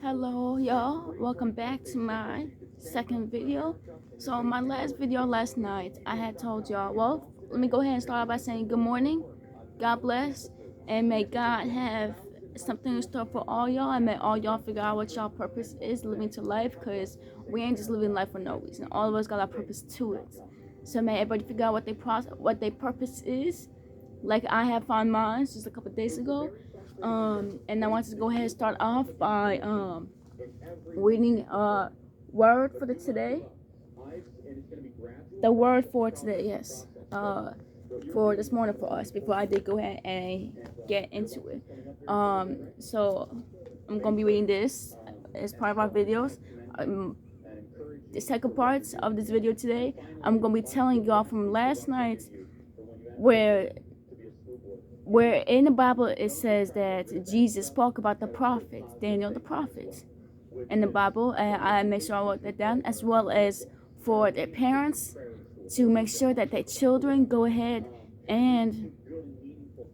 Hello y'all, welcome back to my second video. So my last video last night, I had told y'all, well, let me go ahead and start by saying good morning, God bless, and may God have something in store for all y'all, and may all y'all figure out what y'all purpose is living to life, because we ain't just living life for no reason. All of us got our purpose to it. So may everybody figure out what their purpose is, like I have found mine just a couple days ago. And I want to go ahead and start off by reading word for today. The word for today, yes. For this morning for us, before I did go ahead and get into it. So I'm gonna be reading this as part of our videos. The second part of this video today, I'm gonna be telling y'all from last night where in the Bible it says that Jesus spoke about the prophet, Daniel the prophet, in the Bible. And I make sure I wrote that down, as well as for their parents to make sure that their children go ahead and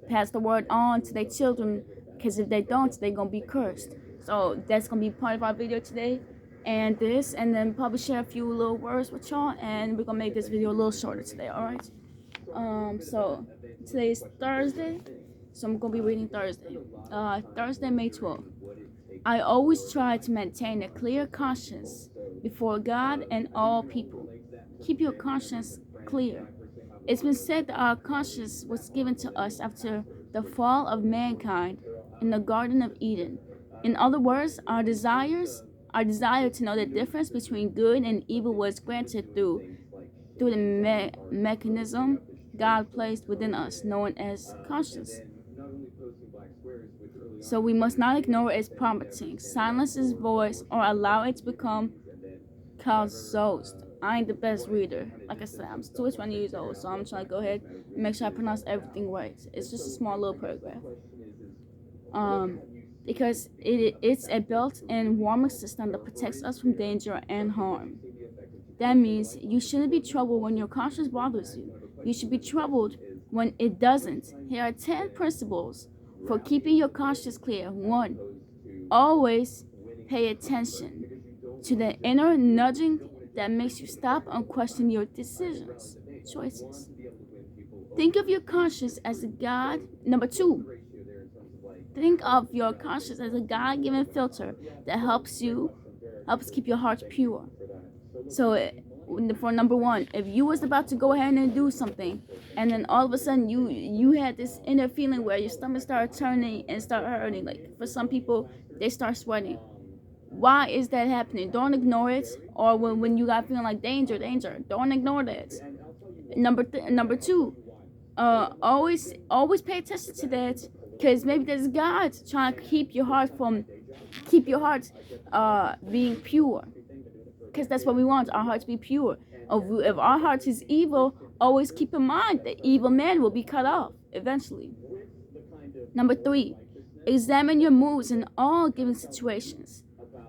pass the word on to their children, because if they don't, they're going to be cursed. So that's going to be part of our video today, and then probably share a few little words with y'all, and we're going to make this video a little shorter today, alright? So today is Thursday, so I'm gonna be reading Thursday. Thursday, May 12th. I always try to maintain a clear conscience before God and all people. Keep your conscience clear. It's been said that our conscience was given to us after the fall of mankind in the Garden of Eden. In other words, our desire to know the difference between good and evil was granted through the mechanism God placed within us, known as conscience. So we must not ignore its prompting, silence its voice, or allow it to become closed. I ain't the best reader. Like I said, I'm still 20 years old, so I'm trying to go ahead and make sure I pronounce everything right. It's just a small little paragraph. Because it's a built-in warming system that protects us from danger and harm. That means you shouldn't be troubled when your conscience bothers you. You should be troubled when it doesn't. Here are 10 principles for keeping your conscience clear. 1. Always pay attention to the inner nudging that makes you stop and question your choices. Think of your conscience as a God. Number 2. Think of your conscience as a God-given filter that helps keep your heart pure. So for number 1, if you was about to go ahead and do something, and then all of a sudden you had this inner feeling where your stomach started turning and start hurting, like for some people they start sweating. Why is that happening? Don't ignore it. Or when you got feeling like danger, don't ignore that. Number 2, always pay attention to that, because maybe there's God trying to keep your heart being pure. Because that's what we want, our heart to be pure. If our heart is evil, always keep in mind that evil man will be cut off eventually. Number 3, examine your moves in all given situations.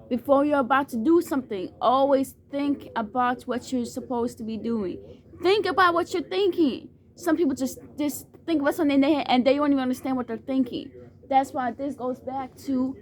Before you're about to do something, always think about what you're supposed to be doing. Think about what you're thinking. Some people just think about something in their head and they don't even understand what they're thinking. That's why this goes back to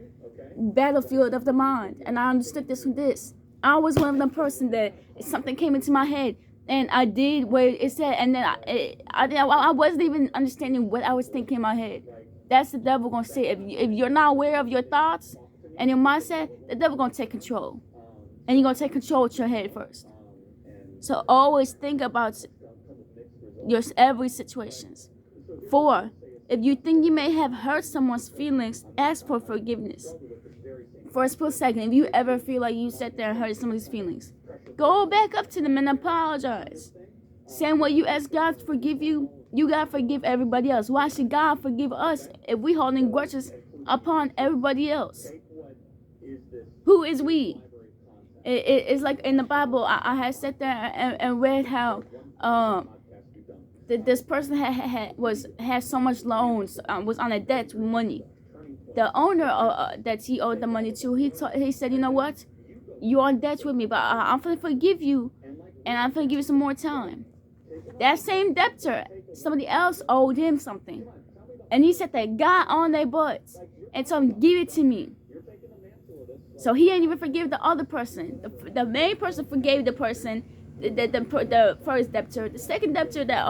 battlefield of the mind. And I understood this from this. I was one of them person that something came into my head and I did what it said, and then I wasn't even understanding what I was thinking in my head. That's the devil gonna say. If you're not aware of your thoughts and your mindset, the devil gonna take control, and you're gonna take control with your head first. So always think about your every situations. 4, if you think you may have hurt someone's feelings, ask for forgiveness. For a split second, if you ever feel like you sat there and hurt somebody's feelings, go back up to them and apologize. Same way you ask God to forgive you, you gotta forgive everybody else. Why should God forgive us if we holding grudges upon everybody else? Who is we? It's like in the Bible, I had sat there and read how this person had so much loans, was on a debt with money. The owner that he owed the money to, he said, you know what? You're on debt with me, but I'm going to forgive you, and I'm going to give you some more time. That same debtor, somebody else owed him something. And he said that God on their butts and told him, give it to me. So he ain't even forgive the other person. The main person forgave the person, the first debtor. The second debtor that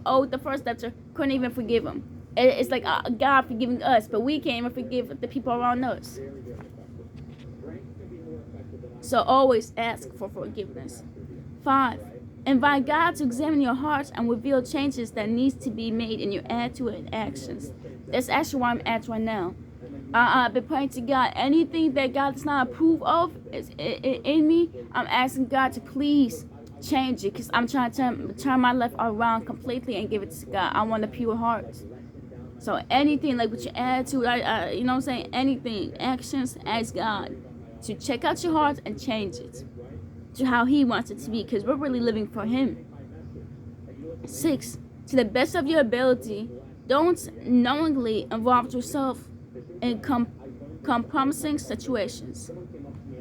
owed the first debtor couldn't even forgive him. It's like God forgiving us, but we can't even forgive the people around us. So always ask for forgiveness. 5. Invite God to examine your heart and reveal changes that needs to be made in your attitude and actions. That's actually where I'm at right now. I've been praying to God. Anything that God does not approve of is in me, I'm asking God to please change it, because I'm trying to turn my life around completely and give it to God. I want a pure heart. So anything, like with your attitude, you know what I'm saying? Anything, actions, ask God to check out your heart and change it to how he wants it to be, because we're really living for him. 6. To the best of your ability, don't knowingly involve yourself in compromising situations.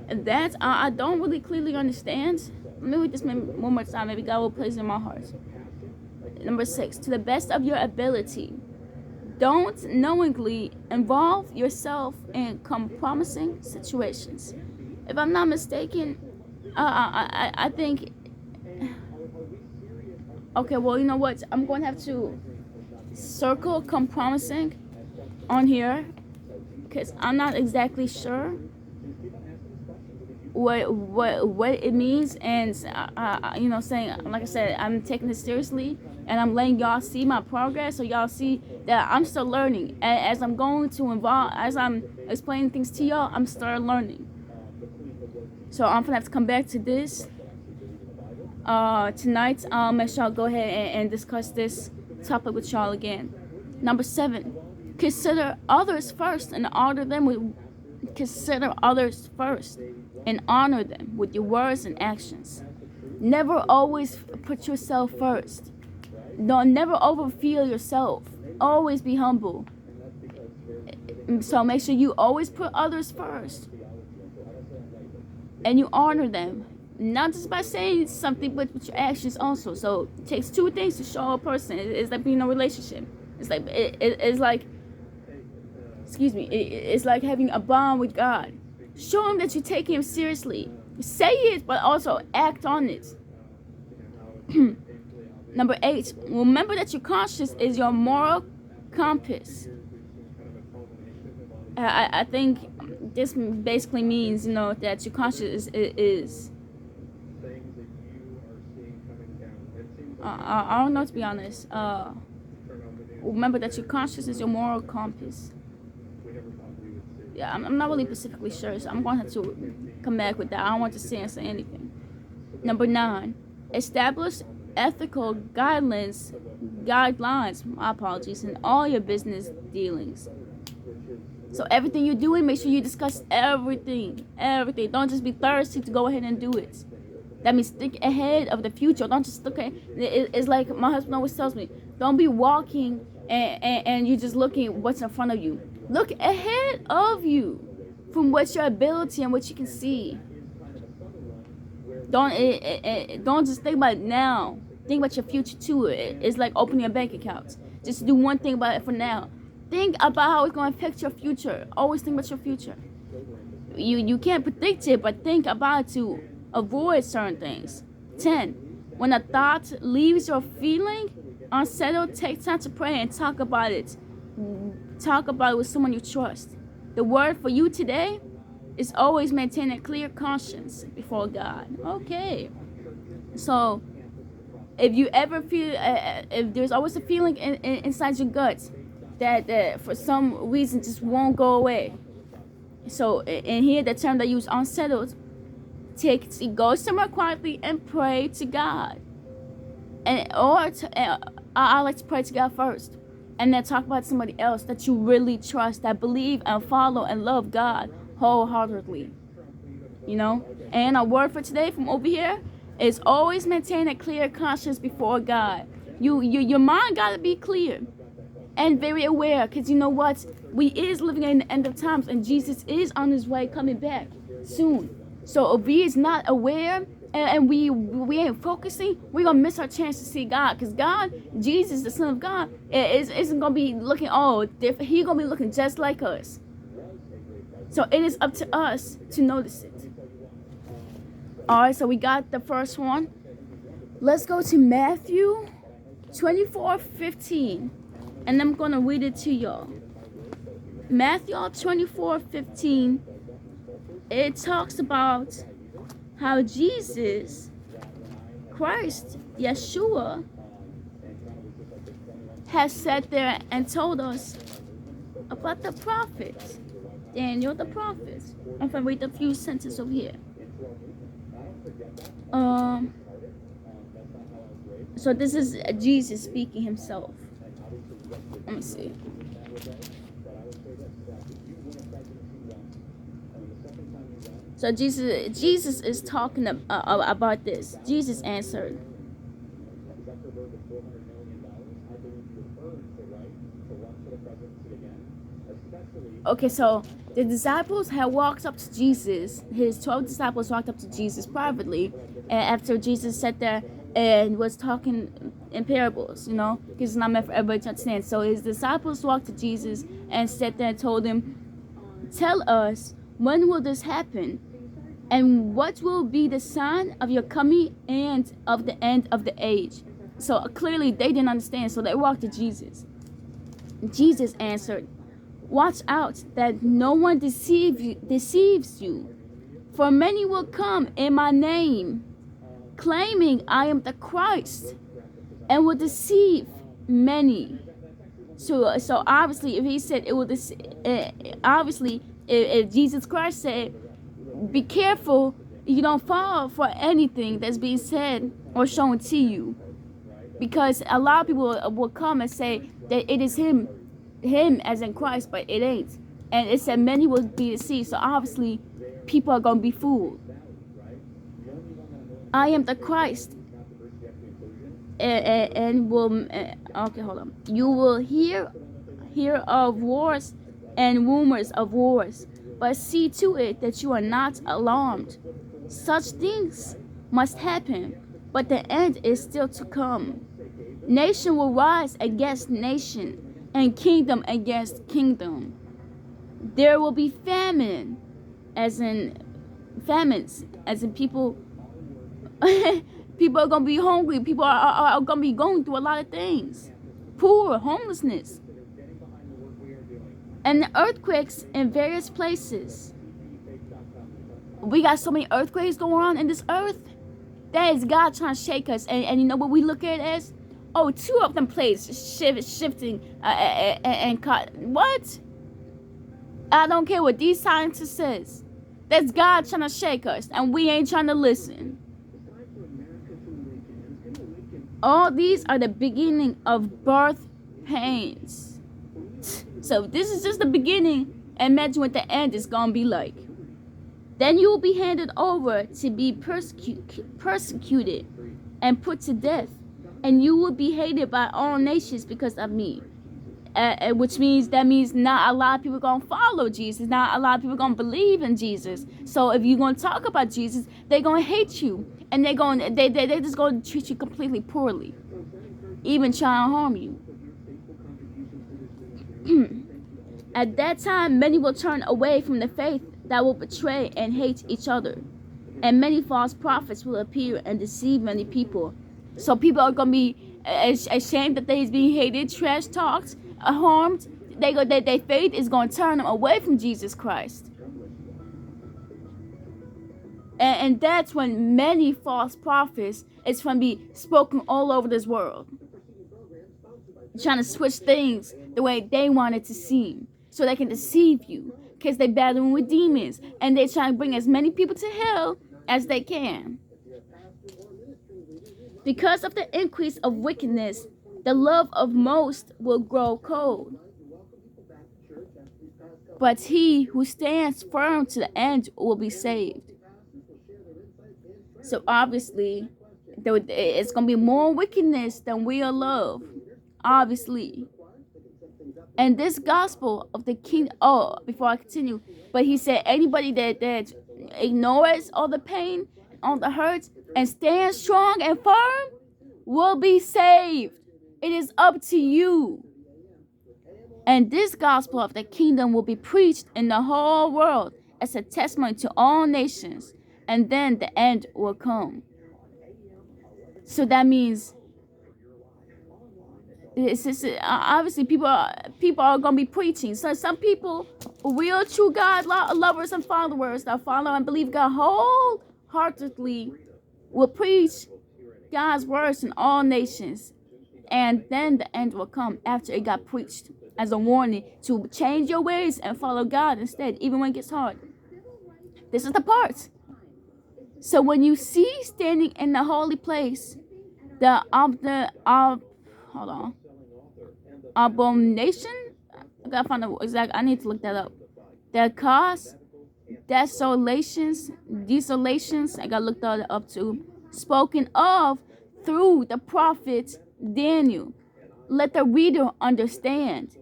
And that I don't really clearly understand. Let me read this one more time. Maybe God will place it in my heart. Number 6. To the best of your ability, don't knowingly involve yourself in compromising situations. If I'm not mistaken, I think. Okay, well, you know what? I'm going to have to circle compromising on here, because I'm not exactly sure what it means, and you know, saying, like I said, I'm taking this seriously, and I'm letting y'all see my progress, so y'all see that I'm still learning. As I'm going to involve, as I'm explaining things to y'all, I'm still learning. So I'm gonna have to come back to this tonight. I'll make sure I'll go ahead and discuss this topic with y'all again. Number 7, consider others first and honor them with your words and actions. Never always put yourself first. Don't never overfeel yourself. Always be humble. So make sure you always put others first, and you honor them, not just by saying something, but with your actions also. So it takes 2 things to show a person. It's like being in a relationship. It's like it's like, excuse me, it's like having a bond with God. Show him that you take him seriously. Say it, but also act on it. Number 8, remember that your conscience is your moral compass. I think this basically means, you know, that your conscience is I don't know, to be honest. Remember that your conscience is your moral compass. Yeah, I'm not really specifically sure, so I'm going to have to come back with that. I don't want to say anything. Number 9, establish ethical guidelines, my apologies, in all your business dealings. So everything you're doing, make sure you discuss everything. Don't just be thirsty to go ahead and do it. That means think ahead of the future. Don't just look at it. It's like my husband always tells me, don't be walking and you're just looking what's in front of you. Look ahead of you from what's your ability and what you can see. Don't just think about it now. Think about your future too. It's like opening a bank account. Just do one thing about it for now. Think about how it's going to affect your future. Always think about your future. You can't predict it, but think about it to avoid certain things. 10. When a thought leaves your feeling unsettled, take time to pray and talk about it. Talk about it with someone you trust. The word for you today is always maintain a clear conscience before God. Okay. So, if you ever feel, if there's always a feeling inside your guts that for some reason just won't go away. So, in here, the term they use, unsettled, go somewhere quietly and pray to God. I like to pray to God first, and then talk about somebody else that you really trust, that believe and follow and love God wholeheartedly. You know? And a word for today from over here is always maintain a clear conscience before God. Your mind got to be clear and very aware, because you know what? We is living in the end of times, and Jesus is on his way coming back soon. So if we is not aware and we ain't focusing, we're going to miss our chance to see God. Because God, Jesus, the Son of God, isn't going to be looking all different. He's going to be looking just like us. So it is up to us to notice it. All right, so we got the first one. Let's go to Matthew 24:15, and I'm going to read it to y'all. Matthew 24:15, it talks about how Jesus Christ, Yeshua, has sat there and told us about the prophets, Daniel the prophet. I'm going to read a few sentences over here. So this is Jesus speaking himself. Let me see. So Jesus is talking about this. Jesus answered. Okay, so the disciples had walked up to Jesus. His 12 disciples walked up to Jesus privately, and after Jesus sat there and was talking in parables, because it's not meant for everybody to understand. So his disciples walked to Jesus and sat there and told him, "Tell us, when will this happen? And what will be the sign of your coming and of the end of the age?" So clearly they didn't understand, so they walked to Jesus. Jesus answered, "Watch out that no one deceives you. For many will come in my name, claiming I am the Christ, and will deceive many." So obviously, if he said it will, obviously, if Jesus Christ said, "Be careful you don't fall for anything that's being said or shown to you," because a lot of people will come and say that it is him as in Christ, but it ain't. And it said many will be deceived, so obviously people are going to be fooled. I am the Christ, and will okay, hold on. You will hear of wars and rumors of wars, but see to it that you are not alarmed. Such things must happen, but the end is still to come. Nation will rise against nation, and kingdom against kingdom. There will be famines, as in people. People are gonna be hungry. People are gonna be going through a lot of things, poor, homelessness, and earthquakes in various places. We got so many earthquakes going on in this earth. That is God trying to shake us, and you know what we look at it as? Oh, 2 of them plates shifting and cut. What? I don't care what these scientists says. That's God trying to shake us, and we ain't trying to listen. All these are the beginning of birth pains. So this is just the beginning. Imagine what the end is gonna be like. Then you will be handed over to be persecuted and put to death, and you will be hated by all nations because of me. Which means not a lot of people gonna follow Jesus. Not a lot of people gonna believe in Jesus. So if you're gonna talk about Jesus, they're gonna hate you, and they're just gonna treat you completely poorly, even trying to harm you. At that time, many will turn away from the faith, that will betray and hate each other, and many false prophets will appear and deceive many people. So people are gonna be ashamed that they're being hated, trash talked, harmed. Their faith is gonna turn them away from Jesus Christ, and that's when many false prophets is gonna be spoken all over this world, trying to switch things the way they want it to seem, so they can deceive you, because they're battling with demons, and they're trying to bring as many people to hell as they can. Because of the increase of wickedness, the love of most will grow cold. But he who stands firm to the end will be saved. So obviously, it's going to be more wickedness than real love. Obviously. And this gospel of the king, before I continue, but he said anybody that ignores all the pain, all the hurts, and stands strong and firm will be saved. It is up to you. And this gospel of the kingdom will be preached in the whole world as a testimony to all nations, and then the end will come. So that means obviously people are going to be preaching. So some people, real true God lovers and followers that follow and believe God wholeheartedly, will preach God's words in all nations, and then the end will come after it got preached as a warning to change your ways and follow God instead, even when it gets hard. This is the part. So when you see standing in the holy place the abomination, I gotta find the exact, I need to look that up, that cause desolations, I gotta look that up too, spoken of through the prophet Daniel, let the reader understand.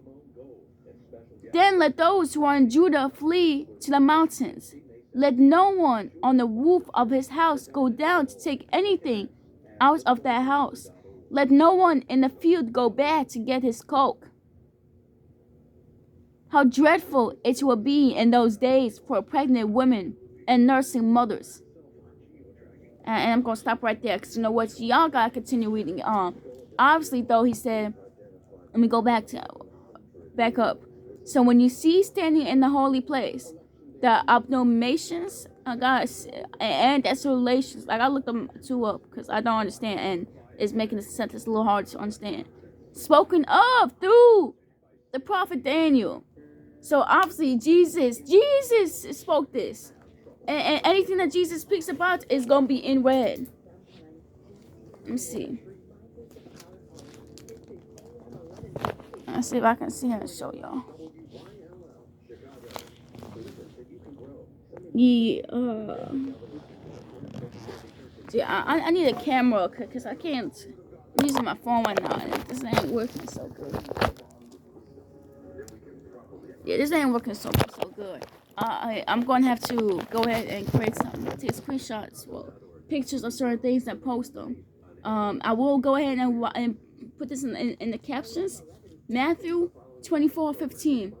Then let those who are in Judah flee to the mountains. Let no one on the roof of his house go down to take anything out of that house. Let no one in the field go back to get his coat. How dreadful it will be in those days for pregnant women and nursing mothers. And I'm going to stop right there because you know what? Y'all got to continue reading. Obviously, though, he said, let me go back up. So when you see standing in the holy place, the abominations, and desolations, like I looked them two up because I don't understand, and it's making the sentence a little hard to understand. Spoken of through the prophet Daniel. So obviously Jesus spoke this, and anything that Jesus speaks about is gonna be in red. Let me see. Let's see if I can see how to show y'all. I need a camera because I can't. I'm using my phone right now and this ain't working so good. Yeah, this ain't working so good. I'm going to have to go ahead and create something. Take screenshots, pictures of certain things and post them. I will go ahead and put this in the captions. Matthew 24:15.